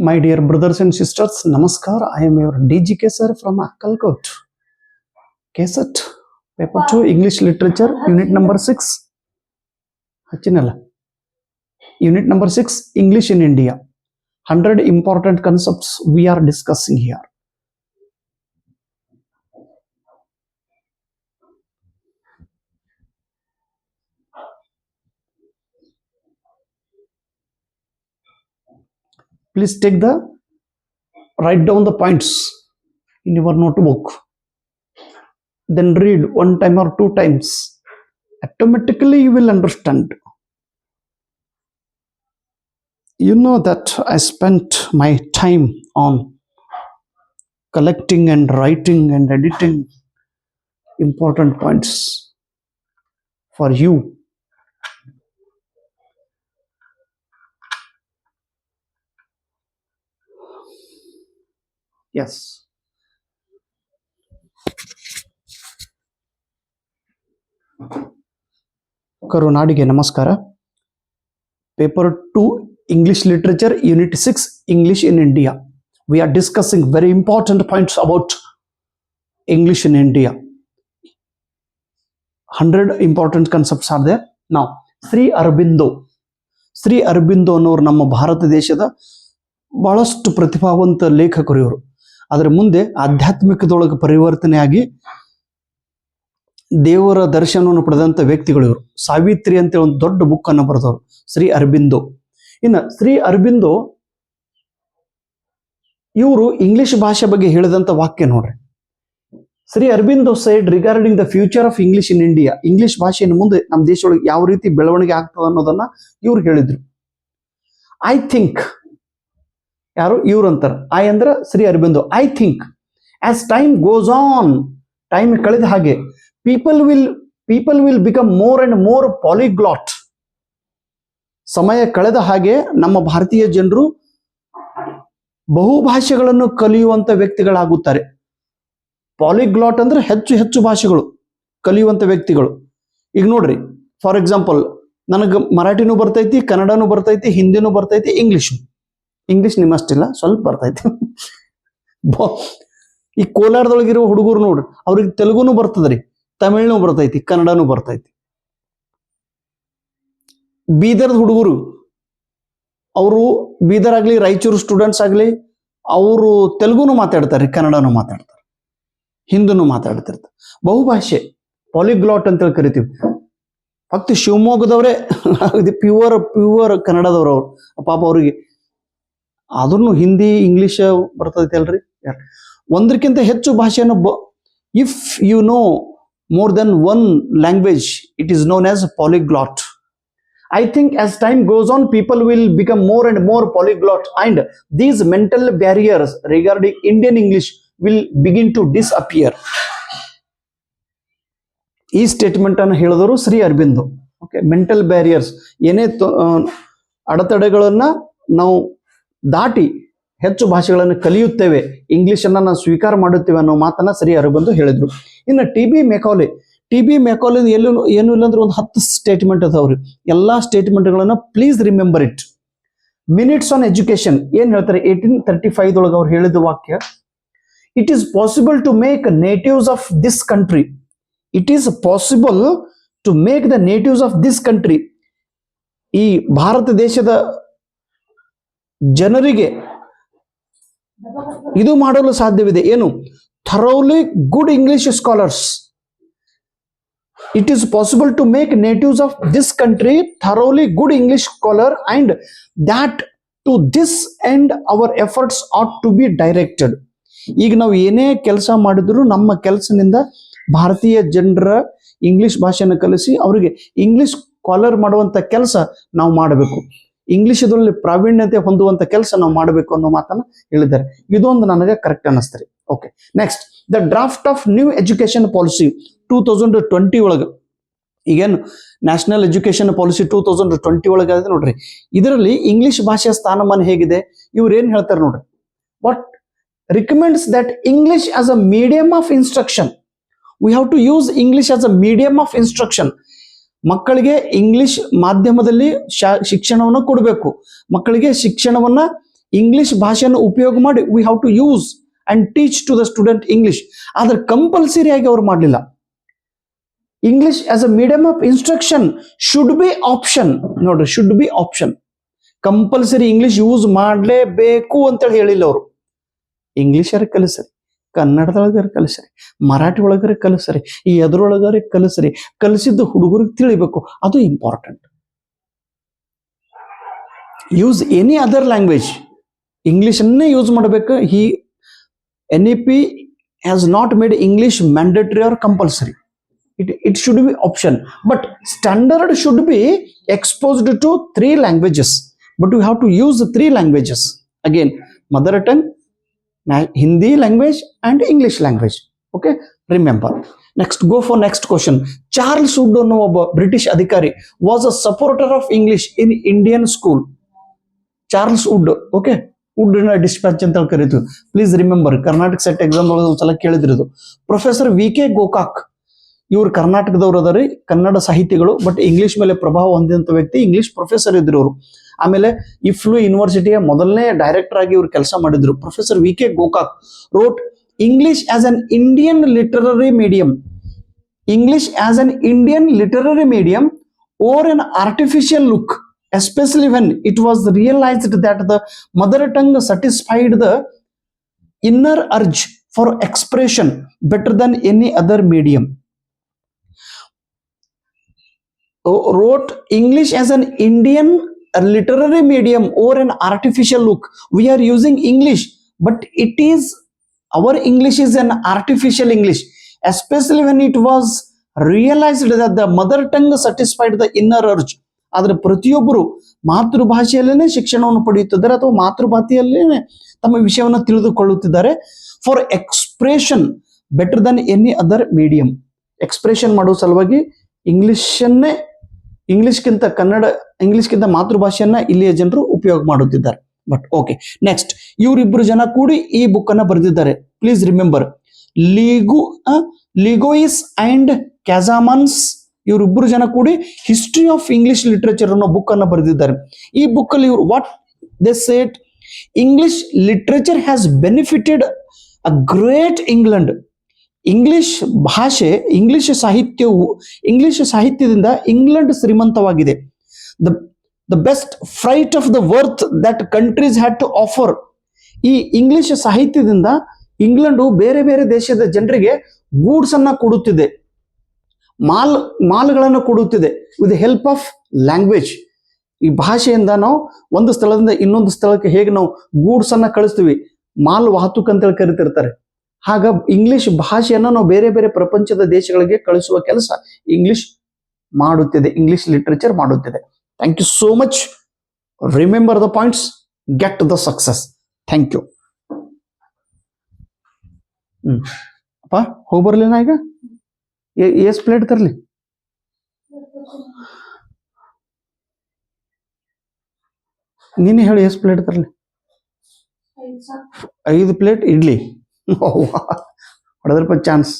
My dear brothers and sisters, Namaskar. I am your DGK sir from Akkalkot. KSET, paper 2, English Literature, unit number 6. Hachinala. Unit number 6, English in India. 100 important concepts we are discussing here. Please write down the points in your notebook. Then read one time or two times. Automatically you will understand. You know that I spent my time on collecting and writing and editing important points for you. Yes. Karunadike Namaskara. Paper 2, English Literature, Unit 6, English in India. We are discussing very important points about English in India. 100 important concepts are there. Now, Shri Aurobindo ಅನ್ನೋರು ನಮ್ಮ ಭಾರತ ದೇಶದ ಬಹಳಷ್ಟು ಪ್ರತಿಭಾವಂತ ಲೇಖಕರು ಇವರು. ಅದರ ಮುಂದೆ ಆಧ್ಯಾತ್ಮಿಕದೊಳಗೆ ಪರಿವರ್ತನೆಯಾಗಿ ದೇವರ ದರ್ಶನವನ್ನು ಪಡೆದಂತ ವ್ಯಕ್ತಿಗಳು ಇವರು. ಸಾವಿತ್ರಿ ಅಂತ ಒಂದು ದೊಡ್ಡ ಬುಕ್ ಅನ್ನು ಬರೆದವರು ಶ್ರೀ ಅರಬಿಂದೋ. ಇನ್ನು ಶ್ರೀ ಅರಬಿಂದೋ ಇವರು ಇಂಗ್ಲಿಷ್ ಭಾಷೆ ಬಗ್ಗೆ ಹೇಳಿದಂತ ವಾಕ್ಯ ನೋಡ್ರಿ. Shri Aurobindo side regarding the future of English in India. English ಭಾಷೆಯನ್ನು ಮುಂದೆ ನಮ್ಮ ದೇಶದೊಳಗೆ ಯಾವ ರೀತಿ ಬೆಳವಣಿಗೆ ಆಗ್ತದೆ ಅನ್ನೋದನ್ನ ಇವ್ರು ಹೇಳಿದ್ರು. ಐ ಥಿಂಕ್, ಯಾರು ಇವ್ರು ಅಂತಾರ, ಐ ಅಂದ್ರ Shri Aurobindo. I think as time goes on, time ಕಳೆದ ಹಾಗೆ people will become more and more polyglot. ಸಮಯ ಕಳೆದ ಹಾಗೆ ನಮ್ಮ ಭಾರತೀಯ ಜನರು ಬಹುಭಾಷೆಗಳನ್ನು ಕಲಿಯುವಂತ ವ್ಯಕ್ತಿಗಳಾಗುತ್ತಾರೆ. ಪಾಲಿಗ್ಲಾಟ್ ಅಂದ್ರೆ ಹೆಚ್ಚು ಹೆಚ್ಚು ಭಾಷೆಗಳು ಕಲಿಯುವಂತ ವ್ಯಕ್ತಿಗಳು. ಈಗ ನೋಡ್ರಿ, ಫಾರ್ ಎಕ್ಸಾಂಪಲ್, ನನಗೆ ಮರಾಠಿನೂ ಬರ್ತೈತಿ, ಕನ್ನಡನೂ ಬರ್ತೈತಿ, ಹಿಂದಿನೂ ಬರ್ತೈತಿ, ಇಂಗ್ಲಿಷ್ ನಿಮ್ಮಷ್ಟಿಲ್ಲ, ಸ್ವಲ್ಪ ಬರ್ತೈತಿ. ಈ ಕೋಲಾರದೊಳಗಿರೋ ಹುಡುಗರು ನೋಡ್ರಿ, ಅವ್ರಿಗೆ ತೆಲುಗುನೂ ಬರ್ತದ್ರಿ, ತಮಿಳ್ನೂ ಬರ್ತೈತಿ, ಕನ್ನಡನೂ ಬರ್ತೈತಿ. ಬೀದರ್ದ ಹುಡುಗರು, ಅವರು ಬೀದರ್ ಆಗ್ಲಿ ರಾಯಚೂರು ಸ್ಟೂಡೆಂಟ್ಸ್ ಆಗ್ಲಿ, ಅವರು ತೆಲುಗುನೂ ಮಾತಾಡ್ತಾರೆ, ಕನ್ನಡನೂ ಮಾತಾಡ್ತಾರೆ, ಹಿಂದೂ ಮಾತಾಡ್ತಿರ್ತಾರೆ. ಬಹುಭಾಷೆ, ಪಾಲಿಗ್ಲಾಟ್ ಅಂತೇಳಿ ಕರಿತೀವಿ. ಫಕ್ತ ಶಿವಮೊಗ್ಗದವರೇ ಪ್ಯೂವರ್ ಕನ್ನಡದವ್ರು ಅವ್ರು. ಪಾಪ ಅವ್ರಿಗೆ ಆದ್ರೂ ಹಿಂದಿ ಇಂಗ್ಲಿಷ್ ಬರ್ತೈತಿ ಅಲ್ರಿ. ಒಂದಕ್ಕಿಂತ ಹೆಚ್ಚು ಭಾಷೆಯನ್ನು if you know more than one language, it is known as polyglot. I think as time goes on, people will become more and more polyglot, and these mental barriers regarding Indian English will begin to disappear. ಈ statement ಅನ್ನು ಹೇಳಿದವರು Shri Aurobindo. Okay, mental barriers, ಏನೇ ಅಡೆತಡೆಗಳನ್ನ ನಾವು ದಾಟಿ ಹೆಚ್ಚು ಭಾಷೆಗಳನ್ನು ಕಲಿಯುತ್ತೇವೆ, ಇಂಗ್ಲಿಷ್ ಅನ್ನ ನಾವು ಸ್ವೀಕಾರ ಮಾಡುತ್ತೇವೆ ಅನ್ನೋ ಮಾತನ್ನ ಶ್ರೀ ಅರಬಿಂದೋ ಹೇಳಿದ್ರು. ಇನ್ನು ಟಿ ಬಿ ಮೆಕಾಲೆ ಏನು ಇಲ್ಲ ಅಂದ್ರೆ ಒಂದು 10 ಸ್ಟೇಟ್ಮೆಂಟ್ ಅದಾವ್ರಿ. ಎಲ್ಲಾ ಸ್ಟೇಟ್ಮೆಂಟ್ಗಳನ್ನ please remember it. Minutes on education ಏನ್ ಹೇಳ್ತಾರೆ, 1835 ಒಳಗೆ ಅವ್ರು ಹೇಳಿದ ವಾಕ್ಯ, it is possible to make natives of this country. It is possible to make the natives of this country. ಈ ಭಾರತ ದೇಶದ ಜನರಿಗೆ ಇದು ಮಾಡಲು ಸಾಧ್ಯವಿದೆ. ಏನು? Thoroughly good English scholars. It is possible to make natives of this country thoroughly good English scholar, and that to this end our efforts at to be directed. ಈಗ ನಾವು ಏನೇ ಕೆಲಸ ಮಾಡಿದ್ರು ನಮ್ಮ ಕೆಲಸದಿಂದ ಭಾರತೀಯ ಜನರ ಇಂಗ್ಲಿಷ್ ಭಾಷೆಯನ್ನು ಕಲಿಸಿ ಅವರಿಗೆ ಇಂಗ್ಲಿಷ್ ಸ್ಕಾಲರ್ ಮಾಡುವಂತ ಕೆಲಸ ನಾವು ಮಾಡಬೇಕು, ಇಂಗ್ಲಿಷದಲ್ಲಿ ಪ್ರಾವೀಣ್ಯತೆ ಹೊಂದುವಂತ ಕೆಲಸ ನಾವು ಮಾಡಬೇಕು ಅನ್ನೋ ಮಾತನ್ನ ಹೇಳಿದ್ದಾರೆ. ಇದೊಂದು ನನಗೆ ಕರೆಕ್ಟ್ ಅನ್ನಿಸ್ತಾರೆ. Okay, next, the draft of new education policy 2020 ಒಳಗೆ, ಈಗೇನು ನ್ಯಾಷನಲ್ ಎಜುಕೇಶನ್ ಪಾಲಿಸಿ 2020 ಒಳಗೆ ಇದೆ ನೋಡ್ರಿ, ಇದರಲ್ಲಿ ಇಂಗ್ಲಿಷ್ ಭಾಷೆಯ ಸ್ಥಾನಮಾನ ಹೇಗಿದೆ, ಇವ್ರು ಏನ್ ಹೇಳ್ತಾರೆ ನೋಡ್ರಿ. What recommends that English as a medium of instruction. We have to use English as a medium of instruction. ಮಕ್ಕಳಿಗೆ ಇಂಗ್ಲಿಷ್ ಮಾಧ್ಯಮದಲ್ಲಿ ಶಿಕ್ಷಣವನ್ನು ಕೊಡಬೇಕು. ಮಕ್ಕಳಿಗೆ ಶಿಕ್ಷಣವನ್ನ ಇಂಗ್ಲಿಷ್ ಭಾಷೆಯನ್ನು ಉಪಯೋಗ ಮಾಡಿ we have to use and teach to the student English. ಆದ್ರೆ ಕಂಪಲ್ಸರಿ ಆಗಿ ಅವ್ರು ಮಾಡಲಿಲ್ಲ. English as a medium of instruction should be option. ನೋಡ್ರಿ, should be option. Compulsory English use ಮಾಡಲೇಬೇಕು ಅಂತೇಳಿ ಹೇಳಿಲ್ಲ ಅವರು. ಇಂಗ್ಲಿಷರ ಕಲಿಸ್ರಿ, ಕನ್ನಡದೊಳಗರ ಕಲಿಸ್ರಿ, ಮರಾಠಿ ಒಳಗರೆ ಕಲಿಸ್ರಿ, ಈ ಎದುರೊಳಗರೆ ಕಲಿಸ್ರಿ. ಕಲಿಸಿದ್ದು ಹುಡುಗರಿಗೆ ತಿಳಿಬೇಕು, ಅದು important. Use any other language, ಇಂಗ್ಲಿಷನ್ನೇ ಯೂಸ್ ಮಾಡಬೇಕು. NEP has not made English mandatory or compulsory. It should be option, but standard should be exposed to 3 languages. But you have to use the 3 languages. Again, mother tongue, Hindi language and English language. Okay, remember. Next, go for next question. Charles Wood, ಒಬ್ಬ British ಅಧಿಕಾರಿ, was a supporter of English in Indian school. Charles Wood, okay, Wood dispatch ಅಂತ ಕರೀತೀವಿ. Please remember, Karnataka set exam ಒಳಗೆ ಒಂದ್ಸಲ ಕೇಳಿದ್ರದು. Professor VK Gokak, ಇವ್ರು ಕರ್ನಾಟಕದವ್ರು ಅದಾರಿ, ಕನ್ನಡ ಸಾಹಿತಿಗಳು, but English ಮೇಲೆ ಪ್ರಭಾವ ಹೊಂದಿದಂತ ವ್ಯಕ್ತಿ, ಇಂಗ್ಲಿಷ್ ಪ್ರೊಫೆಸರ್ ಇದ್ರು ಅವರು. ಆಮೇಲೆ ಇಫ್ಲು ಯೂನಿವರ್ಸಿಟಿಯ ಮೊದಲನೇ ಡೈರೆಕ್ಟರ್ ಆಗಿ ಇವ್ರು ಕೆಲಸ ಮಾಡಿದ್ರು. Professor VK Gokak wrote English as an Indian literary medium. English as an Indian literary medium or an artificial look, especially when it was realized that the mother tongue satisfied the inner urge for expression better than any other medium. Wrote English as an Indian literary medium or an artificial look. We are using English, but it is, our English is an artificial English, especially when it was realized that the mother tongue satisfied the inner urge. ಆದ್ರೆ ಪ್ರತಿಯೊಬ್ಬರು ಮಾತೃಭಾಷೆಯಲ್ಲೇ ಶಿಕ್ಷಣವನ್ನು ಪಡೆಯುತ್ತಿದ್ದಾರೆ ಅಥವಾ ಮಾತೃಭಾಷೆಯಲ್ಲೇ ತಮ್ಮ ವಿಷಯವನ್ನು ತಿಳಿದುಕೊಳ್ಳುತ್ತಿದ್ದಾರೆ. For expression better than any other medium. Expression ಮಾಡುವ ಸಲುವಾಗಿ ಇಂಗ್ಲಿಷ್ಗಿಂತ ಮಾತೃಭಾಷೆಯನ್ನ ಇಲ್ಲಿಯ ಜನರು ಉಪಯೋಗ ಮಾಡುತ್ತಿದ್ದಾರೆ. ಬಟ್ ಓಕೆ, ನೆಕ್ಸ್ಟ್, ಇವರಿಬ್ಬರು ಜನ ಕೂಡಿ ಈ ಬುಕ್ ಅನ್ನ ಬರೆದಿದ್ದಾರೆ. Please remember, Legouis and Cazamian, ಇವರಿಬ್ಬರು ಜನ ಕೂಡಿ ಹಿಸ್ಟ್ರಿ ಆಫ್ ಇಂಗ್ಲಿಷ್ ಲಿಟ್ರೇಚರ್ ಅನ್ನೋ ಬುಕ್ ಅನ್ನ ಬರೆದಿದ್ದಾರೆ. ಈ ಬುಕ್ ಅಲ್ಲಿ ಇವರು what they said, English literature has benefited a great England. English ಭಾಷೆ, ಇಂಗ್ಲಿಷ್ ಸಾಹಿತ್ಯದಿಂದ ಇಂಗ್ಲೆಂಡ್ ಶ್ರೀಮಂತವಾಗಿದೆ. The best freight of the worth that countries had to offer. ಈ ಇಂಗ್ಲಿಷ್ ಸಾಹಿತ್ಯದಿಂದ ಇಂಗ್ಲೆಂಡು ಬೇರೆ ಬೇರೆ ದೇಶದ ಜನರಿಗೆ ಗೂಡ್ಸ್ ಅನ್ನ ಕೊಡುತ್ತಿದೆ, ಮಾಲ್ಗಳನ್ನು ಕೊಡುತ್ತಿದೆ ವಿತ್ ಹೆಲ್ಪ್ ಆಫ್ ಲ್ಯಾಂಗ್ವೇಜ್. ಈ ಭಾಷೆಯಿಂದ ನಾವು ಒಂದು ಸ್ಥಳದಿಂದ ಇನ್ನೊಂದು ಸ್ಥಳಕ್ಕೆ ಹೇಗೆ ನಾವು ಗೂಡ್ಸ್ ಅನ್ನ ಕಳಿಸ್ತೀವಿ, ಮಾಲ್ ವಾಹತೂಕ್ ಅಂತೇಳಿ ಕರಿತಿರ್ತಾರೆ. ಹಾಗ ಇಂಗ್ಲಿಷ್ ಭಾಷೆಯನ್ನು ನಾವು ಬೇರೆ ಬೇರೆ ಪ್ರಪಂಚದ ದೇಶಗಳಿಗೆ ಕಳಿಸುವ ಕೆಲಸ ಇಂಗ್ಲಿಷ್ ಮಾಡುತ್ತಿದೆ, ಇಂಗ್ಲಿಷ್ ಲಿಟ್ರೇಚರ್ ಮಾಡುತ್ತಿದೆ. Thank you so much. Remember the points, get the success. Thank you. ಅಪ್ಪ ಹೋಗಿ ಬರ್ಲಿನ ಈಗ ಎಷ್ಟು ಪ್ಲೇಟ್ ತರಲಿ? ನೀನೇ ಹೇಳಿ, ಎಷ್ಟು ಪ್ಲೇಟ್ ತರಲಿ? 5 ಪ್ಲೇಟ್ ಇಡ್ಲಿ. ಹೊಡೆದ್ರಪ್ಪ ಚಾನ್ಸ್.